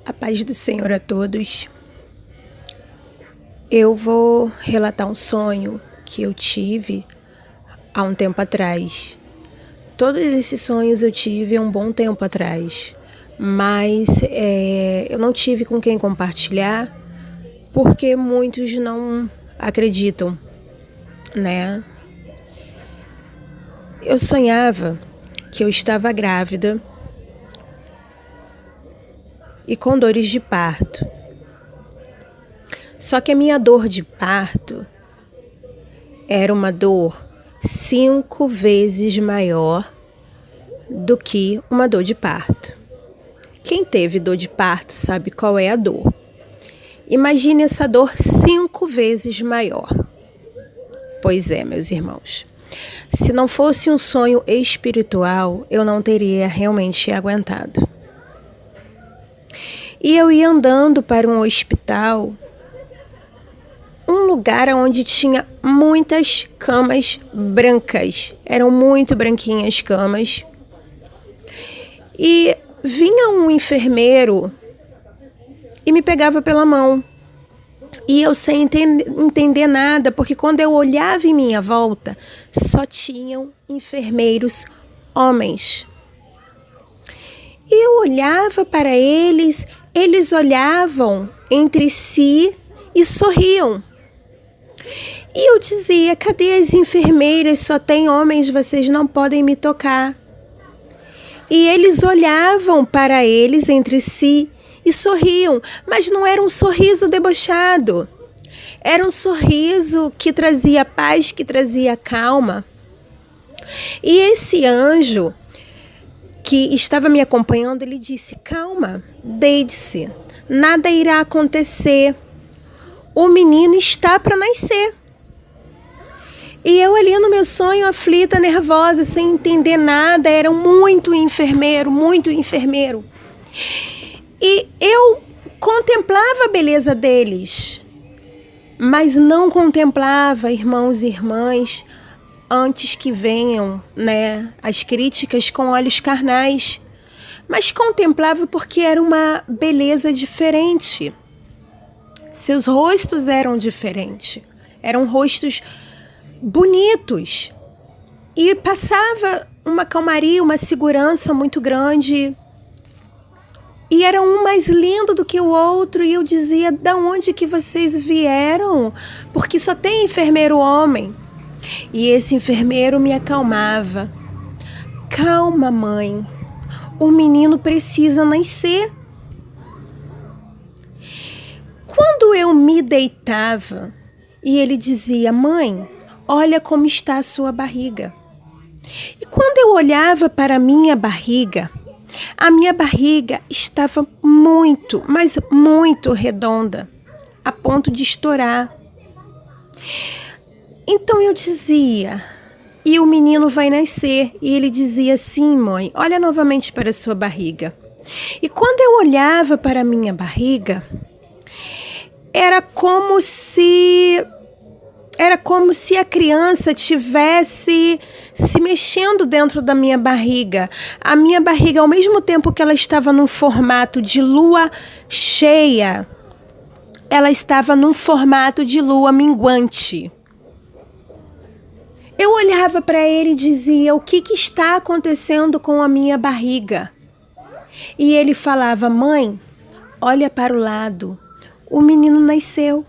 A paz do Senhor a todos. Eu vou relatar um sonho que eu tive há um tempo atrás. Todos esses sonhos eu tive há um bom tempo atrás, mas eu não tive com quem compartilhar porque muitos não acreditam, né? Eu sonhava que eu estava grávida e com dores de parto. Só que a minha dor de parto era uma dor 5 vezes maior do que uma dor de parto. Quem teve dor de parto sabe qual é a dor. Imagine essa dor 5 vezes maior. Pois é, meus irmãos. Se não fosse um sonho espiritual, eu não teria realmente aguentado. E eu ia andando para um hospital, um lugar onde tinha muitas camas brancas. Eram muito branquinhas as camas. E vinha um enfermeiro e me pegava pela mão. E eu sem entender nada, porque quando eu olhava em minha volta, só tinham enfermeiros homens. E eu olhava para eles, eles olhavam entre si e sorriam. E eu dizia: cadê as enfermeiras? Só tem homens, vocês não podem me tocar. E eles olhavam para eles entre si e sorriam, mas não era um sorriso debochado. Era um sorriso que trazia paz, que trazia calma. E esse anjo que estava me acompanhando, ele disse: calma, deite-se, nada irá acontecer. O menino está para nascer. E eu ali no meu sonho, aflita, nervosa, sem entender nada, era muito enfermeiro. E eu contemplava a beleza deles, mas não contemplava, irmãos e irmãs, antes que venham, as críticas com olhos carnais, mas contemplava porque era uma beleza diferente. Seus rostos eram diferentes, eram rostos bonitos e passava uma calmaria, uma segurança muito grande. E era um mais lindo do que o outro, e eu dizia: da onde que vocês vieram? Porque só tem enfermeiro homem. E esse enfermeiro me acalmava: calma, mãe, o menino precisa nascer. Quando eu me deitava e ele dizia: mãe, olha como está a sua barriga. E quando eu olhava para a minha barriga estava muito, mas muito redonda, a ponto de estourar. Então eu dizia: e o menino vai nascer? E ele dizia: sim, mãe, olha novamente para a sua barriga. E quando eu olhava para a minha barriga, era como se a criança tivesse se mexendo dentro da minha barriga. A minha barriga, ao mesmo tempo que ela estava num formato de lua cheia, ela estava num formato de lua minguante. Eu olhava para ele e dizia: o que está acontecendo com a minha barriga? E ele falava: mãe, olha para o lado, o menino nasceu.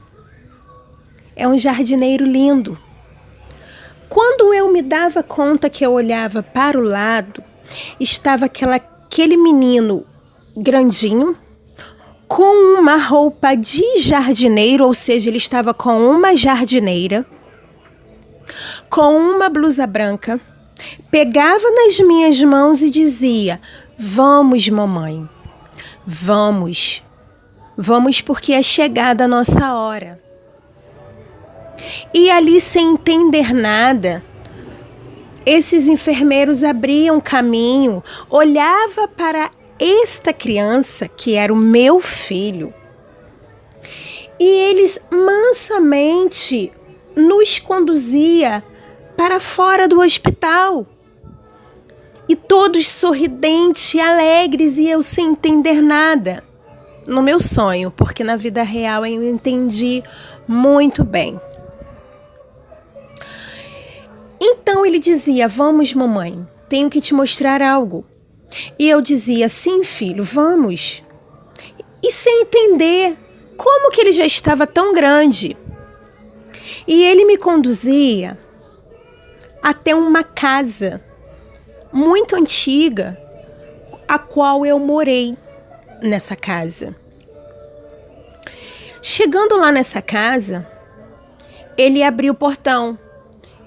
É um jardineiro lindo. Quando eu me dava conta que eu olhava para o lado, estava aquele menino grandinho, com uma roupa de jardineiro, ou seja, ele estava com uma jardineira, com uma blusa branca, pegava nas minhas mãos e dizia: vamos, mamãe, vamos porque é chegada a nossa hora. E ali, sem entender nada, esses enfermeiros abriam caminho, olhava para esta criança, que era o meu filho, e eles mansamente nos conduzia para fora do hospital. E todos sorridentes, alegres, e eu sem entender nada. no meu sonho, porque na vida real eu entendi muito bem. Então ele dizia: vamos, mamãe, tenho que te mostrar algo. E eu dizia: sim, filho, vamos. E sem entender como que ele já estava tão grande. E ele me conduzia até uma casa muito antiga, a qual eu morei nessa casa. Chegando lá nessa casa, ele abriu o portão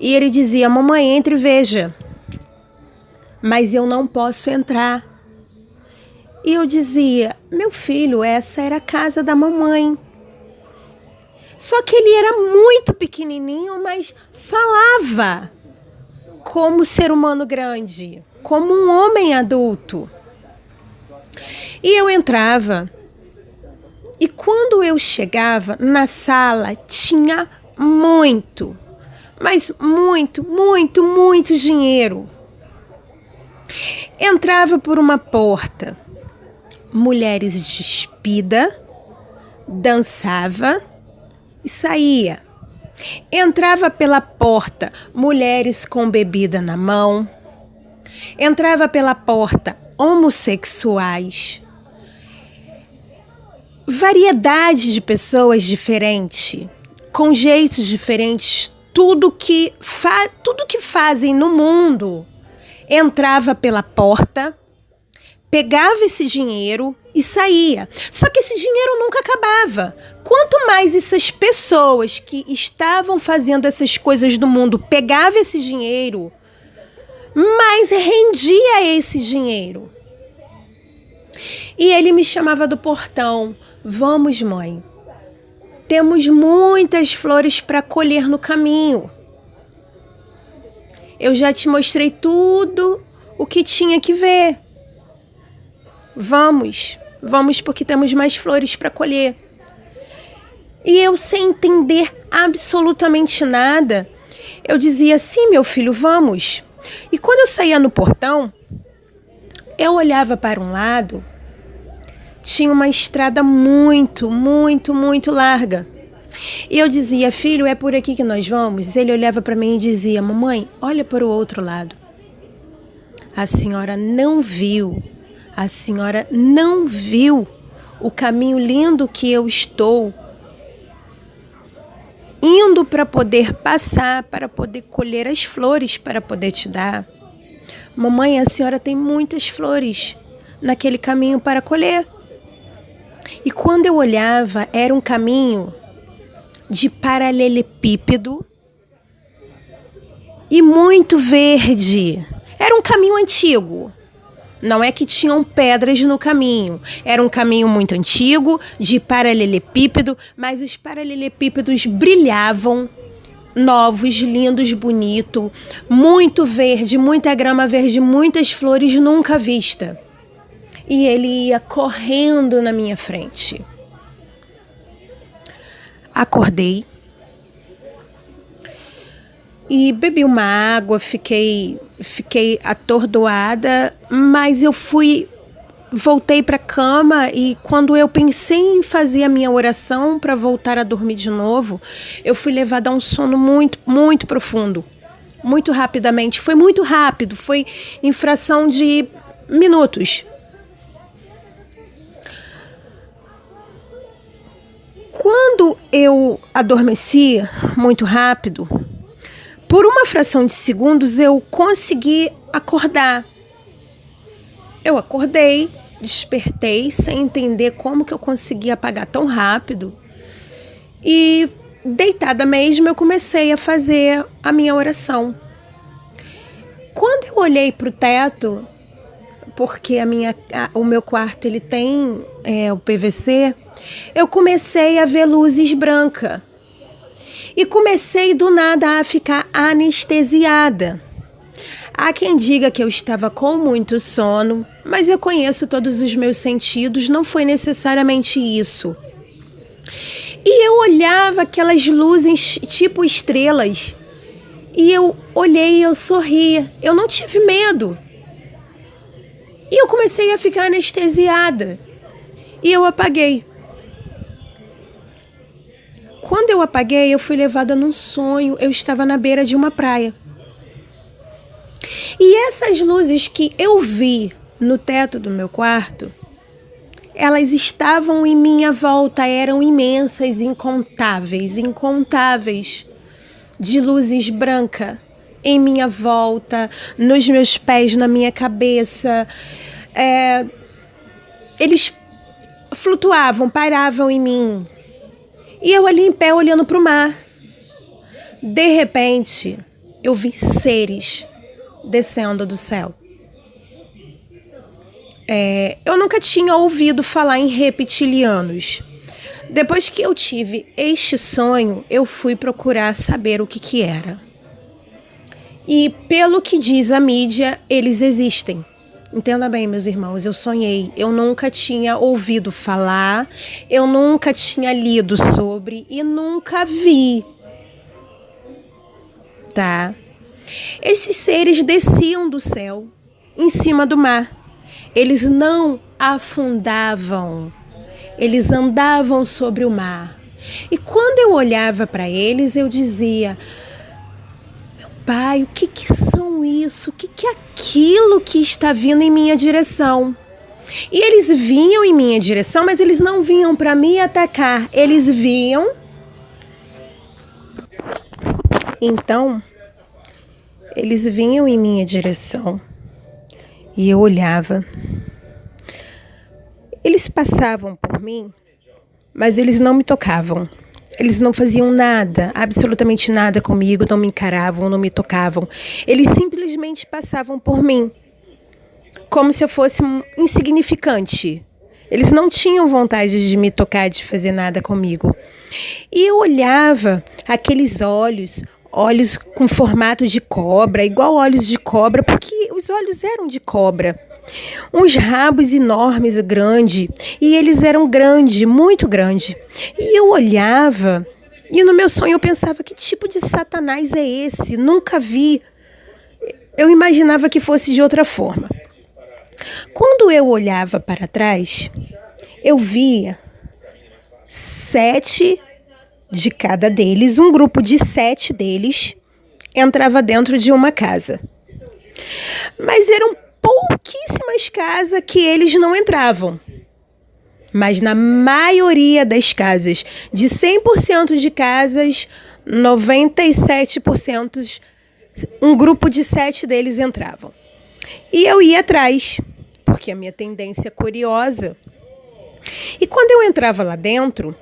e ele dizia: mamãe, entre e veja. Mas eu não posso entrar. E eu dizia: meu filho, essa era a casa da mamãe. Só que ele era muito pequenininho, mas falava como ser humano grande, como um homem adulto. E eu entrava, e quando eu chegava na sala, tinha muito, mas muito dinheiro. Entrava por uma porta, mulheres despidas, dançava e saía. Entrava pela porta, mulheres com bebida na mão. Entrava pela porta, homossexuais. Variedade de pessoas diferentes, com jeitos diferentes, tudo que fazem no mundo. Entrava pela porta, pegava esse dinheiro e saía. Só que esse dinheiro nunca acabava. Quanto mais essas pessoas que estavam fazendo essas coisas do mundo pegavam esse dinheiro, mais rendia esse dinheiro. E ele me chamava do portão: vamos, mãe, temos muitas flores para colher no caminho. Eu já te mostrei tudo o que tinha que ver. Vamos porque temos mais flores para colher. E eu, sem entender absolutamente nada, eu dizia: sim, meu filho, vamos. E quando eu saía no portão, eu olhava para um lado, tinha uma estrada muito larga. E eu dizia: filho, é por aqui que nós vamos? Ele olhava para mim e dizia: mamãe, olha para o outro lado. A senhora não viu o caminho lindo que eu estou indo para poder passar, para poder colher as flores, para poder te dar. Mamãe, a senhora tem muitas flores naquele caminho para colher. E quando eu olhava, era um caminho de paralelepípedo e muito verde. Era um caminho antigo. Não é que tinham pedras no caminho. Era um caminho muito antigo, de paralelepípedo, mas os paralelepípedos brilhavam, novos, lindos, bonitos, muito verde, muita grama verde, muitas flores nunca vista. E ele ia correndo na minha frente. Acordei e bebi uma água, fiquei atordoada, mas eu voltei para a cama e quando eu pensei em fazer a minha oração para voltar a dormir de novo, eu fui levada a um sono muito profundo, muito rapidamente. Foi muito rápido, foi em fração de minutos. Quando eu adormeci muito rápido, por uma fração de segundos eu consegui acordar. Eu acordei, despertei, sem entender como que eu conseguia apagar tão rápido. E deitada mesmo, eu comecei a fazer a minha oração. Quando eu olhei para o teto, porque o meu quarto ele tem o PVC, eu comecei a ver luzes brancas. E comecei do nada a ficar anestesiada. Há quem diga que eu estava com muito sono, mas eu conheço todos os meus sentidos, não foi necessariamente isso. E eu olhava aquelas luzes tipo estrelas, e eu olhei e eu sorria, eu não tive medo. E eu comecei a ficar anestesiada. E eu apaguei. Quando eu apaguei, eu fui levada num sonho. Eu estava na beira de uma praia. E essas luzes que eu vi no teto do meu quarto, elas estavam em minha volta, eram imensas, incontáveis, de luzes brancas em minha volta, nos meus pés, na minha cabeça. Eles flutuavam, paravam em mim. E eu ali em pé olhando para o mar. De repente, eu vi seres descendo do céu. Eu nunca tinha ouvido falar em reptilianos. Depois que eu tive este sonho, eu fui procurar saber o que era. E pelo que diz a mídia, eles existem. Entenda bem, meus irmãos, eu sonhei. Eu nunca tinha ouvido falar, eu nunca tinha lido sobre e nunca vi. Tá? Esses seres desciam do céu, em cima do mar. Eles não afundavam, eles andavam sobre o mar. E quando eu olhava para eles, eu dizia: meu pai, o que são isso? O que é aquilo que está vindo em minha direção? E eles vinham em minha direção, mas eles não vinham para me atacar. Eles vinham. Então, eles vinham em minha direção. E eu olhava. Eles passavam por mim, mas eles não me tocavam. Eles não faziam nada, absolutamente nada comigo, não me encaravam, não me tocavam. Eles simplesmente passavam por mim, como se eu fosse insignificante. Eles não tinham vontade de me tocar, de fazer nada comigo. E eu olhava aqueles olhos com formato de cobra, igual olhos de cobra, porque os olhos eram de cobra. Uns rabos enormes, grandes, e eles eram grandes, muito grandes. E eu olhava, e no meu sonho eu pensava: que tipo de Satanás é esse? Nunca vi. Eu imaginava que fosse de outra forma. Quando eu olhava para trás, eu via 7 de cada deles, um grupo de 7 deles entrava dentro de uma casa. Mas eram pouquíssimas casas que eles não entravam. Mas na maioria das casas, de 100% de casas, 97%, um grupo de 7 deles entravam. E eu ia atrás, porque a minha tendência é curiosa. E quando eu entrava lá dentro,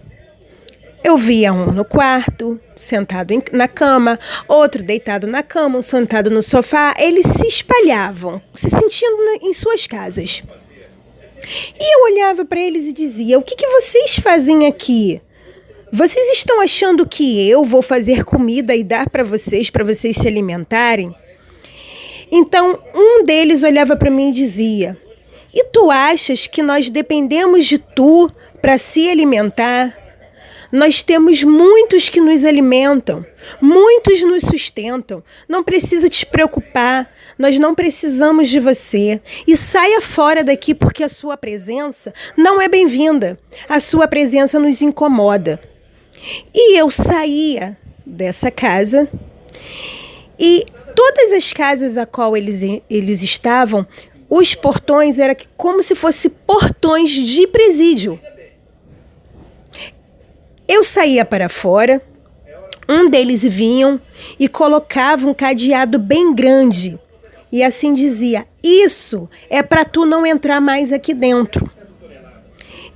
eu via um no quarto, sentado na cama, outro deitado na cama, um sentado no sofá. Eles se espalhavam, se sentindo em suas casas. E eu olhava para eles e dizia: o que vocês fazem aqui? Vocês estão achando que eu vou fazer comida e dar para vocês se alimentarem? Então, um deles olhava para mim e dizia: e tu achas que nós dependemos de tu para se alimentar? Nós temos muitos que nos alimentam, muitos nos sustentam. Não precisa te preocupar, nós não precisamos de você. E saia fora daqui, porque a sua presença não é bem-vinda. A sua presença nos incomoda. E eu saía dessa casa e todas as casas a qual eles estavam, os portões eram como se fossem portões de presídio. Eu saía para fora, um deles vinham e colocava um cadeado bem grande. E assim dizia: isso é para tu não entrar mais aqui dentro.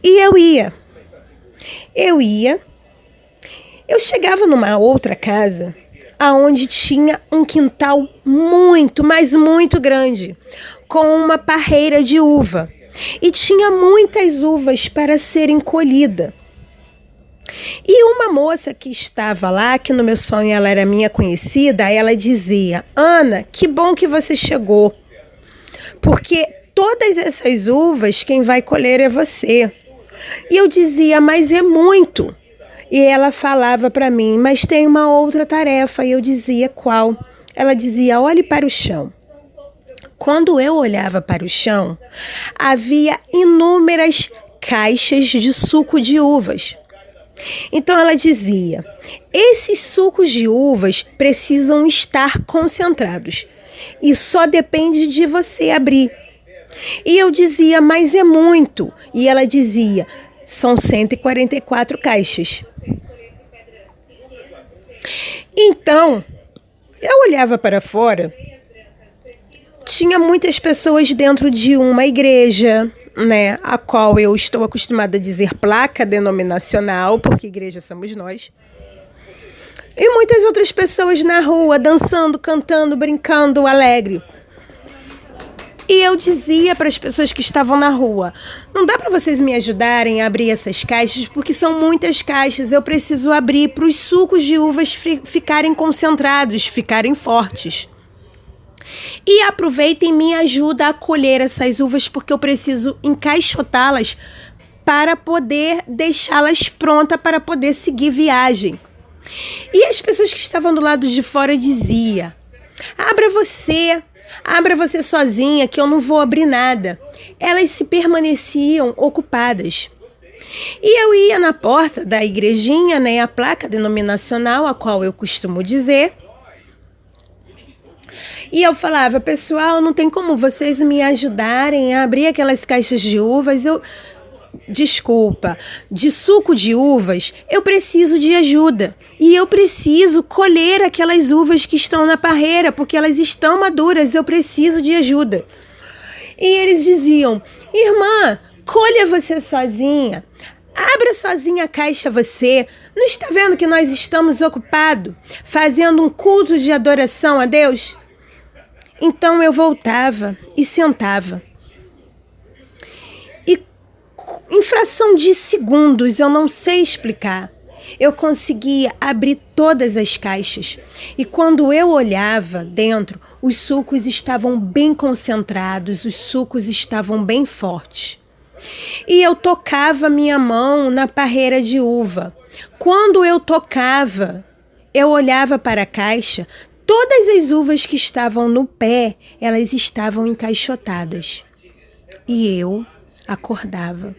E eu ia. Eu chegava numa outra casa, aonde tinha um quintal muito, mas muito grande, com uma parreira de uva. E tinha muitas uvas para serem colhidas. E uma moça que estava lá, que no meu sonho ela era minha conhecida, ela dizia: Ana, que bom que você chegou, porque todas essas uvas quem vai colher é você. E eu dizia: mas é muito. E ela falava para mim: mas tem uma outra tarefa. E eu dizia: qual? Ela dizia: olhe para o chão. Quando eu olhava para o chão, havia inúmeras caixas de suco de uvas. Então ela dizia: esses sucos de uvas precisam estar concentrados e só depende de você abrir. E eu dizia: mas é muito. E ela dizia: são 144 caixas. Então, eu olhava para fora, tinha muitas pessoas dentro de uma igreja, né, a qual eu estou acostumada a dizer placa denominacional, porque igreja somos nós. E muitas outras pessoas na rua, dançando, cantando, brincando, alegre. E eu dizia para as pessoas que estavam na rua: não dá para vocês me ajudarem a abrir essas caixas, porque são muitas caixas, eu preciso abrir para os sucos de uvas ficarem concentrados, ficarem fortes. E aproveitem e me ajuda a colher essas uvas, porque eu preciso encaixotá-las para poder deixá-las prontas para poder seguir viagem. E as pessoas que estavam do lado de fora diziam: abra você sozinha, que eu não vou abrir nada. Elas se permaneciam ocupadas. E eu ia na porta da igrejinha, né, a placa denominacional, a qual eu costumo dizer. E eu falava: pessoal, não tem como vocês me ajudarem a abrir aquelas caixas de uvas? De suco de uvas, eu preciso de ajuda. E eu preciso colher aquelas uvas que estão na parreira, porque elas estão maduras, eu preciso de ajuda. E eles diziam: irmã, colha você sozinha. Abra sozinha a caixa você. Não está vendo que nós estamos ocupados, fazendo um culto de adoração a Deus? Então eu voltava e sentava. Em fração de segundos, eu não sei explicar, eu conseguia abrir todas as caixas. E quando eu olhava dentro, os sucos estavam bem concentrados, os sucos estavam bem fortes. E eu tocava minha mão na parreira de uva. Quando eu tocava, eu olhava para a caixa, todas as uvas que estavam no pé, elas estavam encaixotadas. E eu acordava.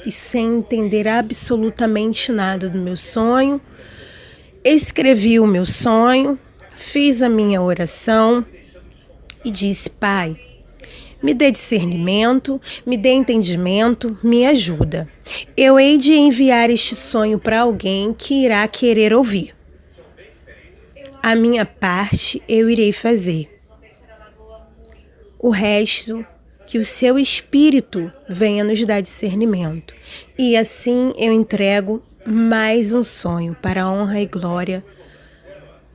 E sem entender absolutamente nada do meu sonho, escrevi o meu sonho, fiz a minha oração e disse: Pai, me dê discernimento, me dê entendimento, me ajuda. Eu hei de enviar este sonho para alguém que irá querer ouvir. A minha parte eu irei fazer. O resto, que o seu Espírito venha nos dar discernimento. E assim eu entrego mais um sonho para a honra e glória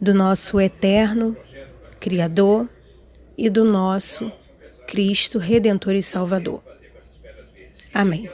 do nosso eterno Criador e do nosso Cristo Redentor e Salvador. Amém.